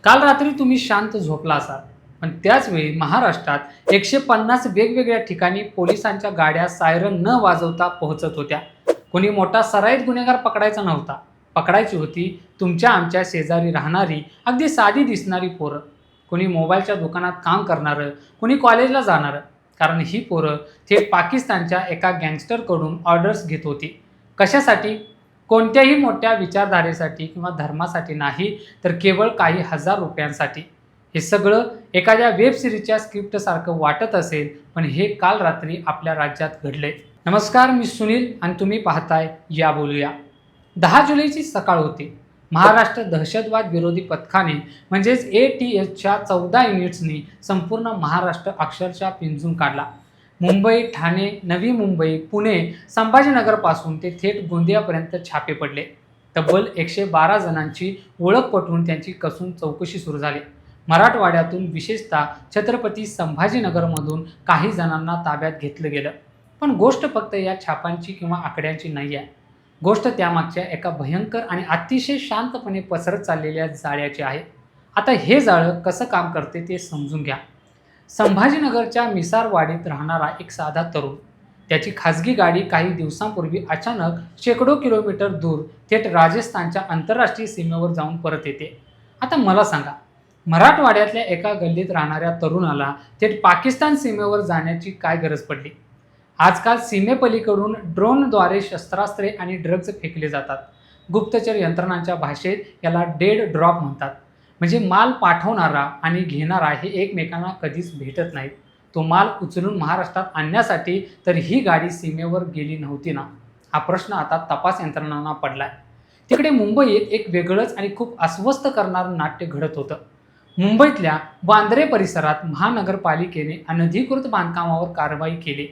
काल रात्री तुम्ही शांत झोपला असाल, पण त्याच वेळी महाराष्ट्रात 150 वेगवेगळ्या ठिकाणी पोलिसांच्या गाड्या सायरन न वाजवता पोहोचत होत्या. कोणी मोठा सराईत गुन्हेगार पकडायचा नव्हता. पकडायची होती तुमच्या आमच्या शेजारी राहणारी अगदी साधी दिसणारी पोरं. कोणी मोबाईलच्या दुकानात काम करणारं, कोणी कॉलेजला जाणारं. कारण ही पोरं थेट पाकिस्तानच्या एका गँगस्टरकडून ऑर्डर्स घेत होती. कशासाठी? कोणत्याही मोठ्या विचारधारेसाठी किंवा धर्मासाठी नाही, तर केवळ काही हजार रुपयांसाठी. हे सगळं एखाद्या वेब सिरीजच्या स्क्रिप्टसारखं वाटत असेल, पण हे काल रात्री आपल्या राज्यात घडले. नमस्कार, मी सुनील आणि तुम्ही पाहताय या बोलूया. 10 जुलैची सकाळ होती. महाराष्ट्र दहशतवाद विरोधी पथकाने म्हणजेच ATFच्या 14 युनिट्सनी संपूर्ण महाराष्ट्र अक्षरशः पिंजून काढला. मुंबई, ठाणे, नवी मुंबई, पुणे, संभाजीनगरपासून ते थेट गोंदियापर्यंत छापे पडले. तब्बल 112 जणांची ओळख पटवून त्यांची कसून चौकशी सुरू झाली. मराठवाड्यातून विशेषतः छत्रपती संभाजीनगरमधून काही जणांना ताब्यात घेतलं गेलं. पण गोष्ट फक्त या छापांची किंवा आकड्यांची नाही आहे. गोष्ट त्यामागच्या एका भयंकर आणि अतिशय शांतपणे पसरत चाललेल्या जाळ्याची आहे. आता हे जाळं कसं काम करते ते समजून घ्या. संभाजीनगरच्या मिसारवाडीत राहणारा एक साधा तरुण, त्याची खाजगी गाडी काही दिवसांपूर्वी अचानक शेकडो किलोमीटर दूर थेट राजस्थानच्या आंतरराष्ट्रीय सीमेवर जाऊन परत येते. आता मला सांगा, मराठवाड्यातल्या एका गल्लीत राहणाऱ्या तरुणाला थेट पाकिस्तान सीमेवर जाण्याची काय गरज पडली? आजकाल सीमेपलीकडून ड्रोनद्वारे शस्त्रास्त्रे आणि ड्रग्ज फेकले जातात. गुप्तचर यंत्रणांच्या भाषेत याला डेड ड्रॉप म्हणतात. म्हणजे माल पाठवणारा आणि घेणारा हे एकमेकांना कधीच भेटत नाहीत. तो माल उचलून महाराष्ट्रात आणण्यासाठी तर ही गाडी सीमेवर गेली नव्हती ना? हा प्रश्न आता तपास यंत्रणांना पडलाय. तिकडे मुंबईत एक वेगळंच आणि खूप अस्वस्थ करणारं नाट्य घडत होतं. मुंबईतल्या वांद्रे परिसरात महानगरपालिकेने अनधिकृत बांधकामावर कारवाई केली.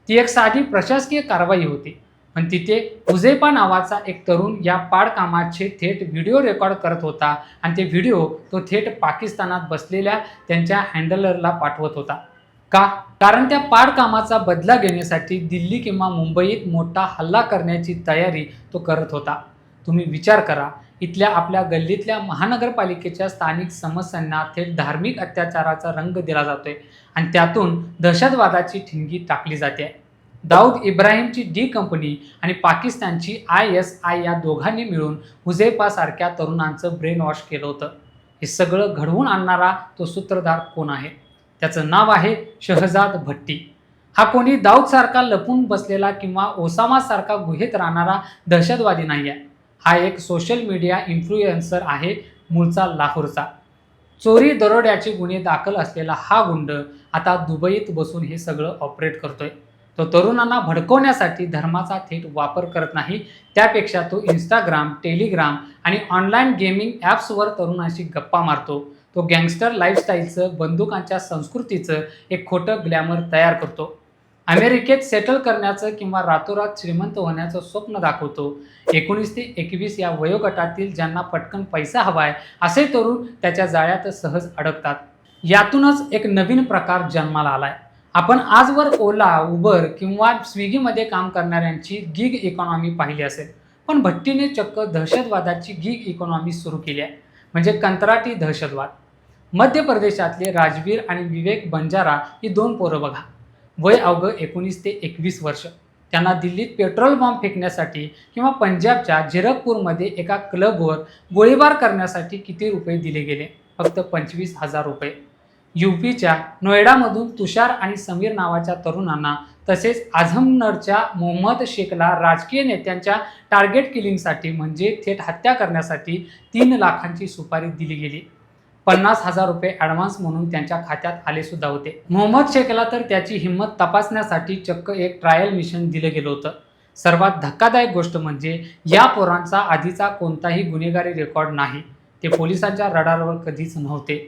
ती एक साधी प्रशासकीय कारवाई होती, पण तिथे हुझैफा नावाचा एक तरुण या पाडकामाचे थेट व्हिडिओ रेकॉर्ड करत होता आणि ते व्हिडिओ तो थेट पाकिस्तानात बसलेल्या त्यांच्या हँडलरला पाठवत होता. का? कारण त्या पाडकामाचा बदला घेण्यासाठी दिल्ली किंवा मुंबईत मोठा हल्ला करण्याची तयारी तो करत होता. तुम्ही विचार करा, इथल्या आपल्या गल्लीतल्या महानगरपालिकेच्या स्थानिक समस्यांना थेट धार्मिक अत्याचाराचा रंग दिला जातोय आणि त्यातून दहशतवादाची ठिणगी टाकली जाते. दाऊद इब्राहिमची डी कंपनी आणि पाकिस्तानची ISI या दोघांनी मिळून हुझैफासारख्या तरुणांचं ब्रेन वॉश केलं होतं. हे सगळं घडवून आणणारा तो सूत्रधार कोण आहे? त्याचं नाव आहे शहजाद भट्टी. हा कोणी दाऊदसारखा लपून बसलेला किंवा ओसामासारखा गुहेत राहणारा दहशतवादी नाही आहे. हा एक सोशल मीडिया इन्फ्लुएन्सर आहे, मूळचा लाहोरचा. चोरी दरोड्याचे गुन्हे दाखल असलेला हा गुंड आता दुबईत बसून हे सगळं ऑपरेट करतोय. तो तरुणांना भडकवण्यासाठी धर्माचा थेट वापर करत नाही. त्यापेक्षा तो इंस्टाग्राम, टेलिग्राम आणि ऑनलाईन गेमिंग ॲप्सवर तरुणांशी गप्पा मारतो. तो गँगस्टर लाईफस्टाईलचं, बंदुकांच्या संस्कृतीचं एक खोटं ग्लॅमर तयार करतो. अमेरिकेत सेटल करण्याचं किंवा रातोरात श्रीमंत होण्याचं स्वप्न दाखवतो. 19 ते 21 या वयोगटातील ज्यांना पटकन पैसा हवाय असे तरुण त्याच्या जाळ्यात सहज अडकतात. यातूनच एक नवीन प्रकार जन्माला आलाय. आपण आजवर ओला, उबर किंवा स्विगीमध्ये काम करणाऱ्यांची गिग इकॉनॉमी पाहिली असेल, पण भट्टीने चक्क दहशतवादाची गिग इकॉनॉमी सुरू केली आहे, म्हणजे कंत्राटी दहशतवाद. मध्य प्रदेशातले राजवीर आणि विवेक बंजारा ही 2 पोरं बघा. वय अवघं 19 ते 21 वर्ष. त्यांना दिल्लीत पेट्रोल बॉम्ब फेकण्यासाठी किंवा पंजाबच्या झिरकपूरमध्ये एका क्लबवर गोळीबार करण्यासाठी किती रुपये दिले गेले? फक्त 25,000 रुपये. UPच्या नोएडामधून तुषार आणि समीर नावाच्या तरुणांना, तसेच आझमनगरच्या मोहम्मद शेखला राजकीय नेत्यांच्या टार्गेट किलिंगसाठी म्हणजे थेट हत्या करण्यासाठी 3 लाखांची सुपारी दिली गेली. 50,000 रुपये ॲडव्हान्स म्हणून त्यांच्या खात्यात आले सुद्धा होते. मोहम्मद शेखला तर त्याची हिंमत तपासण्यासाठी चक्क एक ट्रायल मिशन दिलं गेलं होतं. सर्वात धक्कादायक गोष्ट म्हणजे या पोरांचा आधीचा कोणताही गुन्हेगारी रेकॉर्ड नाही. ते पोलिसांच्या रडारवर कधीच नव्हते.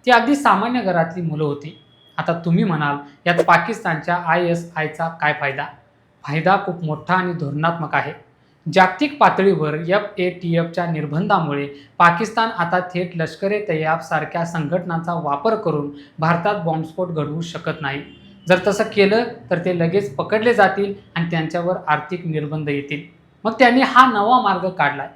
ती अगदी सामान्य घरातली मुलं होती. आता तुम्ही म्हणाल, यात पाकिस्तानच्या ISIचा काय फायदा? फायदा खूप मोठा आणि धोरणात्मक आहे. जागतिक पातळीवर FATFच्या निर्बंधामुळे पाकिस्तान आता थेट लष्कर-ए-तैयबा सारख्या संघटनांचा वापर करून भारतात बॉम्बस्फोट घडवू शकत नाही. जर तसं केलं तर ते लगेच पकडले जातील आणि त्यांच्यावर आर्थिक निर्बंध येतील. मग त्यांनी हा नवा मार्ग काढलाय.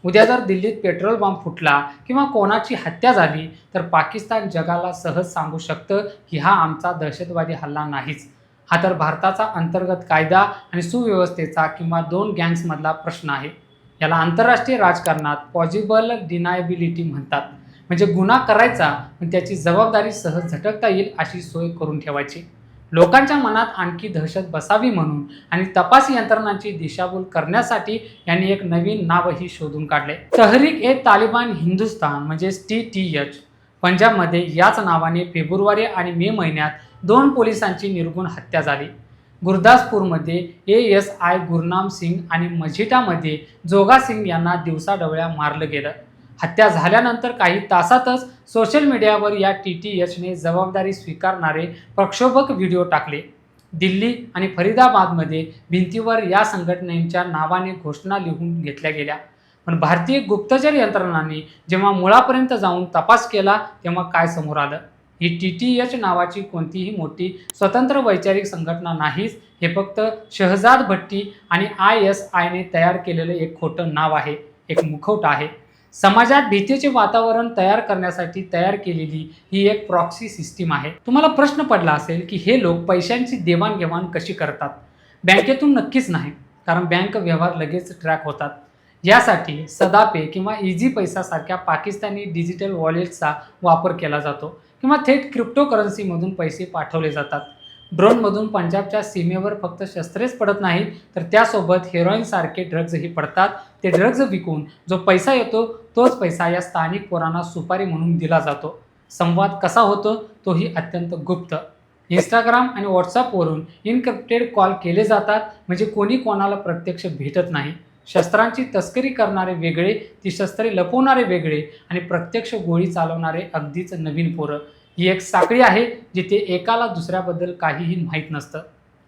उद्या जर दिल्लीत पेट्रोल बॉम्ब फुटला किंवा कोणाची हत्या झाली तर पाकिस्तान जगाला सहज सांगू शकतं की हा आमचा दहशतवादी हल्ला नाहीच, हा तर भारताचा अंतर्गत कायदा आणि सुव्यवस्थेचा किंवा दोन गँग्समधला प्रश्न आहे. याला आंतरराष्ट्रीय राजकारणात पॉसिबल डिनायबिलिटी म्हणतात. म्हणजे गुन्हा करायचा पण त्याची जबाबदारी सहज झटकता येईल अशी सोय करून ठेवायची. लोकांच्या मनात आणखी दहशत बसावी म्हणून आणि तपास यंत्रणांची दिशाभूल करण्यासाठी यांनी एक नवीन नावही शोधून काढले. तहरीक-ए-तालिबान हिंदुस्तान म्हणजेच TTH. पंजाबमध्ये याच नावाने फेब्रुवारी आणि मे महिन्यात 2 पोलिसांची निर्घृण हत्या झाली. गुरदासपूरमध्ये ASI गुरनाम सिंग आणि मझिटामध्ये जोगा सिंग यांना दिवसाढवळ्या मारलं गेलं. हत्या झाल्यानंतर काही तासातच सोशल मीडियावर या TTHने जबाबदारी स्वीकारणारे प्रक्षोभक व्हिडिओ टाकले. दिल्ली आणि फरीदाबादमध्ये भिंतीवर या संघटनेच्या नावाने घोषणा लिहून घेतल्या गेल्या. पण भारतीय गुप्तचर यंत्रणांनी जेव्हा मुळापर्यंत जाऊन तपास केला तेव्हा काय समोर आलं? ही TTH नावाची कोणतीही मोठी स्वतंत्र वैचारिक संघटना नाहीच. हे फक्त शहजाद भट्टी आणि ISIने तयार केलेलं एक खोटं नाव आहे, एक मुखवटा आहे. समाजात भीतीचे वातावरण तयार करण्यासाठी तयार केलेली ही एक प्रॉक्सी सिस्टीम आहे. तुम्हाला प्रश्न पडला असेल की हे लोक पैशांची देवाणघेवाण कशी करतात? बँकेतून नक्कीच नाही, कारण बँक व्यवहार लगेच ट्रॅक होतात. यासाठी सदापे किंवा इझी पैसा सारख्या पाकिस्तानी डिजिटल वॉलेट्सचा वापर केला जातो किंवा थेट क्रिप्टोकरन्सीमधून पैसे पाठवले जातात. ड्रोनमधून पंजाबच्या सीमेवर फक्त शस्त्रेच पडत नाहीत तर त्यासोबत हेरोईनसारखे ड्रग्जही पडतात. ते ड्रग्ज विकून जो पैसा येतो तोच पैसा या स्थानिक पोरांना सुपारी म्हणून दिला जातो. संवाद कसा होतो तोही अत्यंत गुप्त. इंस्टाग्राम आणि व्हॉट्सअपवरून इनक्रिप्टेड कॉल केले जातात, म्हणजे कोणी कोणाला प्रत्यक्ष भेटत नाही. शस्त्रांची तस्करी करणारे वेगळे, ती शस्त्रे लपवणारे वेगळे आणि प्रत्यक्ष गोळी चालवणारे अगदीच नवीन पोरं. ही एक साखळी आहे जिथे एकाला दुसऱ्याबद्दल काहीही माहीत नसतं.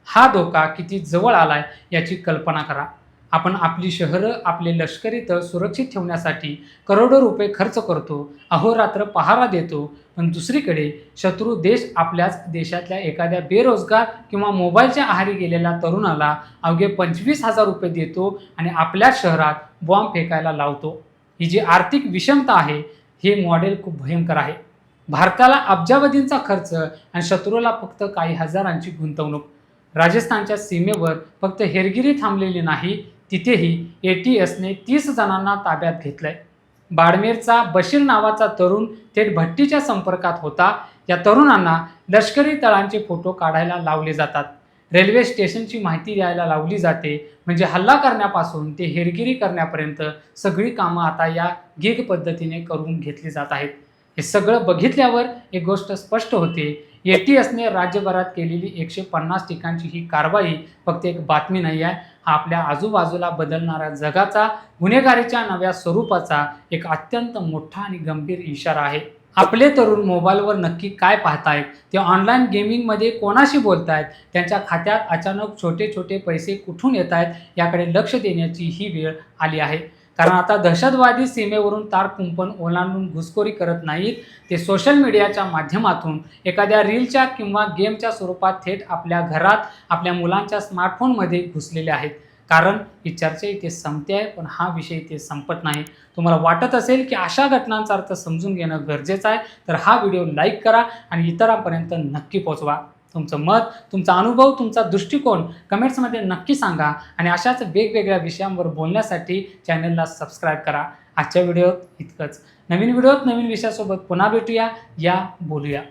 हा धोका किती जवळ आलाय याची कल्पना करा. आपण आपली शहरं, आपले लष्करी तळ सुरक्षित ठेवण्यासाठी करोडो रुपये खर्च करतो, अहोरात्र पहारा देतो, पण दुसरीकडे शत्रू देश आपल्याच देशातल्या एखाद्या बेरोजगार किंवा मोबाईलच्या आहारी गेलेल्या तरुणाला अवघे 25,000 रुपये देतो आणि आपल्याच शहरात बॉम्ब फेकायला लावतो. ही जी आर्थिक विषमता आहे हे मॉडेल खूप भयंकर आहे. भारताला अब्जावधींचा खर्च आणि शत्रूला फक्त काही हजारांची गुंतवणूक. राजस्थानच्या सीमेवर फक्त हेरगिरी थांबलेली नाही, तिथेही ATSने 30 जणांना ताब्यात घेतलंय. बाडमेरचा बशीर नावाचा तरुण थेट भट्टीच्या संपर्कात होता. या तरुणांना लष्करी तळांचे फोटो काढायला लावले जातात, रेल्वे स्टेशनची माहिती द्यायला लावली जाते. म्हणजे हल्ला करण्यापासून ते हेरगिरी करण्यापर्यंत सगळी कामं आता या गिग पद्धतीने करून घेतली जात आहेत. हे सगळं बघितल्यावर एक गोष्ट स्पष्ट होते, ATSने राज्यभरात केलेली 150 ठिकाणची ही कारवाई फक्त एक बातमी नाही आहे, हा आपल्या आजूबाजूला बदलणाऱ्या जगाचा, गुन्हेगारीच्या नव्या स्वरूपाचा एक अत्यंत मोठा आणि गंभीर इशारा आहे. आपले तरुण मोबाईलवर नक्की काय पाहतायत, ते ऑनलाईन गेमिंगमध्ये कोणाशी बोलतायत, त्यांच्या खात्यात अचानक छोटे छोटे पैसे कुठून येत आहेत याकडे लक्ष देण्याची ही वेळ आली आहे. कारण आता दहशतवादी सीमेवरून तार कुंपण ओलांडून घुसखोरी करत नाहीत, ते सोशल मीडियाच्या माध्यमातून एखाद्या रीलच्या किंवा गेमच्या स्वरूपात थेट आपल्या घरात, आपल्या मुलांच्या स्मार्टफोनमध्ये घुसलेले आहेत. कारण ही चर्चा इथे संपते आहे, पण हा विषय इथे संपत नाही. तुम्हाला वाटत असेल की अशा घटनांचा अर्थ समजून घेणं गरजेचं आहे, तर हा व्हिडिओ लाईक करा आणि इतरांपर्यंत नक्की पोहोचवा. तुमचं मत, तुमचा अनुभव, तुमचा दृष्टिकोन कमेंट्समध्ये नक्की सांगा आणि अशाच वेगवेगळ्या विषयांवर बोलण्यासाठी चॅनलला सबस्क्राईब करा. आजच्या व्हिडिओत इतकंच. नवीन व्हिडिओत नवीन विषयासोबत पुन्हा भेटूया. या बोलूया.